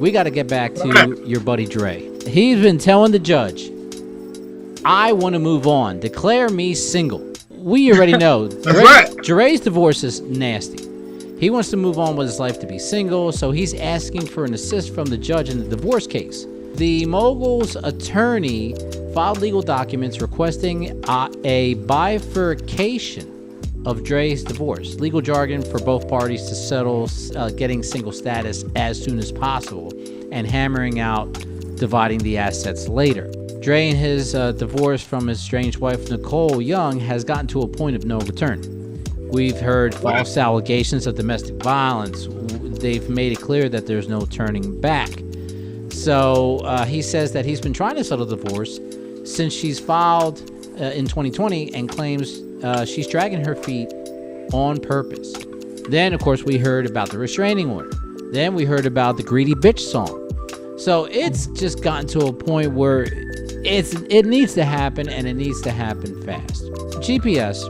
we got to get back to your buddy Dre. He's been telling the judge, I want to move on. Declare me single. We already know. Dre's divorce is nasty. He wants to move on with his life to be single, so he's asking for an assist from the judge in the divorce case. The mogul's attorney filed legal documents requesting a bifurcation of Dre's divorce. Legal jargon for both parties to settle getting single status as soon as possible and hammering out dividing the assets later. Dre and his divorce from his estranged wife, Nicole Young, has gotten to a point of no return. We've heard false allegations of domestic violence. They've made it clear that there's no turning back. So he says that he's been trying to settle divorce since she's filed in 2020 and claims she's dragging her feet on purpose. Then, of course, we heard about the restraining order. Then we heard about the greedy bitch song. So it's just gotten to a point where it needs to happen, and it needs to happen fast. GPS,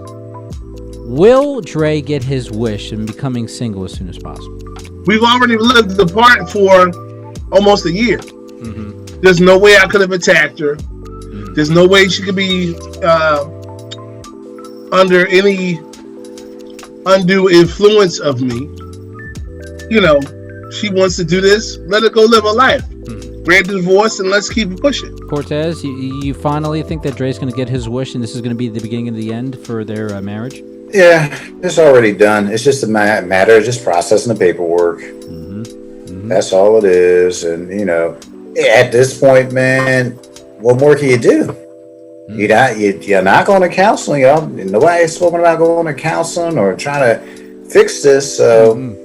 will Dre get his wish in becoming single as soon as possible? We've already lived apart for almost a year. Mm-hmm. There's no way I could have attacked her. Mm-hmm. There's no way she could be under any undue influence of me. You know, she wants to do this. Let her go live her life. Grant the divorce and let's keep it pushing. Cortez, you finally think that Dre's going to get his wish and this is going to be the beginning of the end for their marriage? Yeah, it's already done. It's just a matter of just processing the paperwork. Mm-hmm. Mm-hmm. That's all it is. And, you know, at this point, man, what more can you do? Mm-hmm. You're not going to counseling. Nobody's spoken about going to counseling or trying to fix this. So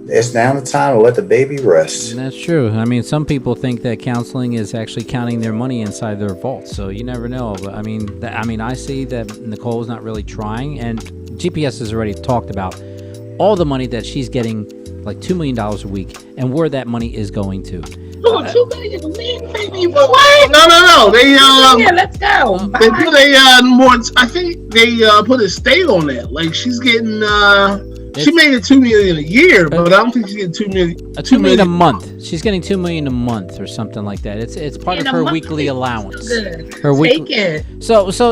it's now the time to let the baby rest. And that's true. I mean, some people think that counseling is actually counting their money inside their vault. So you never know. But I mean, I see that Nicole's not really trying, and GPS has already talked about all the money that she's getting, like $2 million a week, and where that money is going to. $2 million a week, baby. What? No. They let's go. They put more. I think they put a state on that. Like she's getting. She made it $2 million a year, but I don't think she's getting $2 million a month. She's getting $2 million a month or something like that. It's part of her weekly allowance. Her weekly. Take it. So Lisa,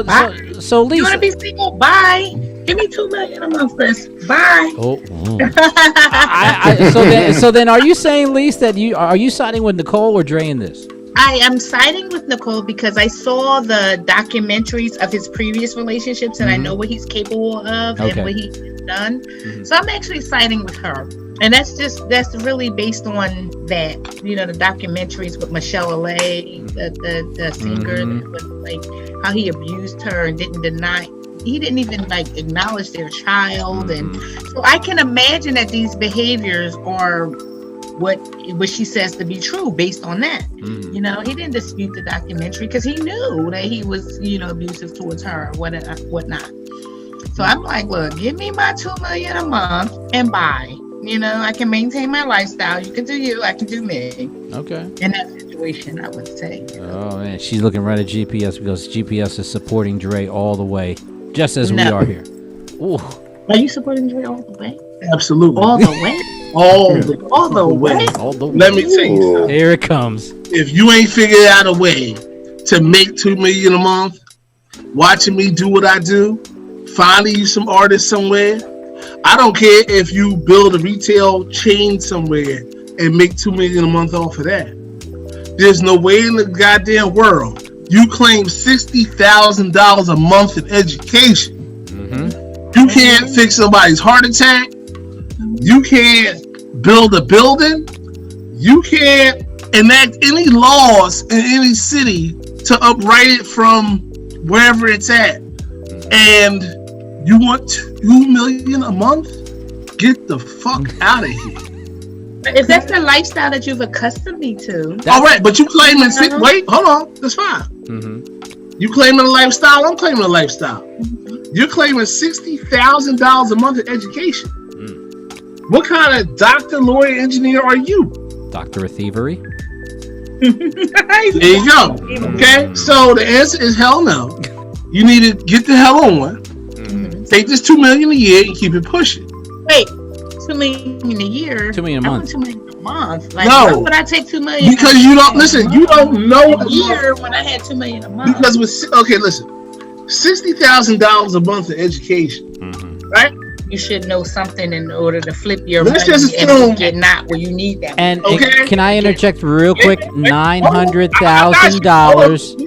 you want to be single? Bye. Give me $2 million a month first. Bye. So then, are you saying, Lisa, that are you siding with Nicole or Dre in this? I am siding with Nicole because I saw the documentaries of his previous relationships and I know what he's capable of and what he's done. Mm-hmm. So I'm actually siding with her. And that's really based on that, you know, the documentaries with Michelle Allee, the singer, with, like how he abused her and didn't deny. He didn't even like acknowledge their child. And so I can imagine that these behaviors are what she says to be true based on that. You know, he didn't dispute the documentary because he knew that he was, you know, abusive towards her, whatnot. So I'm like, look, give me my $2 million a month and bye. You know, I can maintain my lifestyle. You can do you, I can do me. Okay. In that situation, I would say. You know? Oh man, she's looking right at GPS because GPS is supporting Dre all the way, just as we are here. Ooh. Are you supporting Dre all the way? Absolutely. All the way? All the way. Let me tell you something. Here it comes. If you ain't figured out a way to make $2 million a month, watching me do what I do, finding you some artist somewhere, I don't care if you build a retail chain somewhere and make $2 million a month off of that. There's no way in the goddamn world you claim $60,000 a month in education. You can't fix somebody's heart attack. You can't build a building. You can't enact any laws in any city to upright it from wherever it's at. And you want $2 million a month? Get the fuck out of here. If that's the lifestyle that you've accustomed me to. All right, but you claiming wait, hold on, that's fine. You claiming a lifestyle, I'm claiming a lifestyle. You're claiming $60,000 a month in education. What kind of doctor, lawyer, engineer are you? Doctor of thievery. There you go. Okay, so the answer is hell no. You need to get the hell on. Take this $2 million a year and keep it pushing. Wait, $2 million a year. $2 million a month. $2 million month. Like, No. why would I take $2 million? Because you don't listen. You don't know a year when I had $2 million a month. Because listen, $60,000 a month in education, right? You should know something in order to flip your Let's money just and assume, get not where you need that. And okay. Can I interject real quick? $900,000,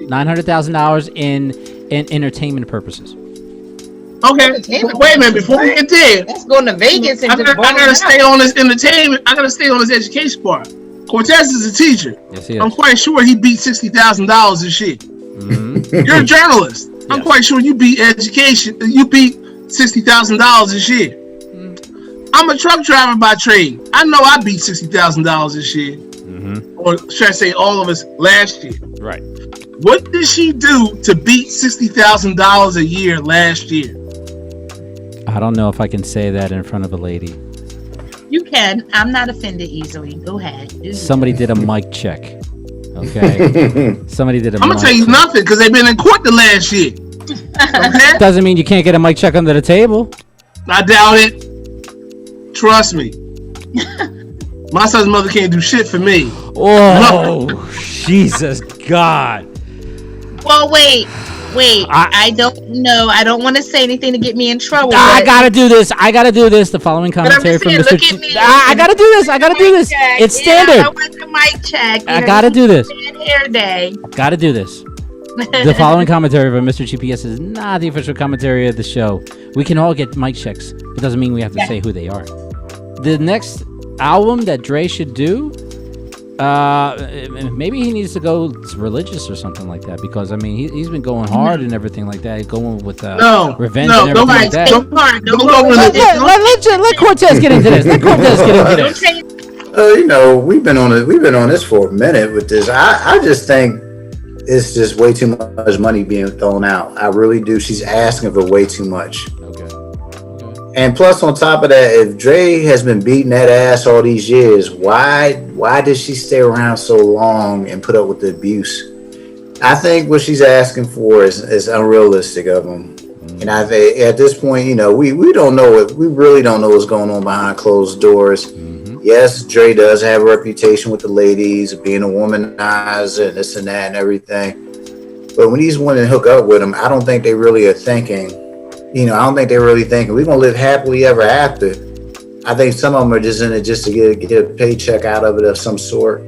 $900,000 in entertainment purposes. Okay, wait a minute. Before we get there, let's go to Vegas and I gotta stay on this entertainment. I gotta stay on this education part. Cortez is a teacher. Yes, he is. I'm quite sure he beat $60,000 this shit. Mm-hmm. You're a journalist. Yes. I'm quite sure you beat education. You beat $60,000 this year. I'm a truck driver by trade. I know I beat $60,000 this year. Or should I say all of us last year? Right. What did she do to beat $60,000 a year last year? I don't know if I can say that in front of a lady. You can. I'm not offended easily. Go ahead. Somebody did a mic check. Okay. Somebody did a I'm going to tell you nothing because they've been in court the last year. Okay? Doesn't mean you can't get a mic check under the table. I doubt it. Trust me. My son's mother can't do shit for me. Oh, Jesus God. Well, wait. I don't know. I don't want to say anything to get me in trouble. I gotta do this. The following commentary from Mr. I gotta do this. It's standard. I went to mic check. I gotta do this. Hair day. Gotta do this. The following commentary from Mr. GPS is not the official commentary of the show. We can all get mic checks. It doesn't mean we have to say who they are. The next album that Dre should do, maybe he needs to go religious or something like that, because I mean he's been going hard and everything like that, going with revenge and everything like that. Let Cortez get into this. You know, we've been on this for a minute with this. I just think it's just way too much money being thrown out. I really do. She's asking for way too much. Okay. And plus, on top of that, if Dre has been beating that ass all these years, why did she stay around so long and put up with the abuse? I think what she's asking for is unrealistic of him. And I think at this point, you know, we really don't know what's going on behind closed doors. Yes, Dre does have a reputation with the ladies of being a womanizer and this and that and everything. But when these women hook up with him, I don't think they really are thinking, we're going to live happily ever after. I think some of them are just in it just to get a paycheck out of it of some sort,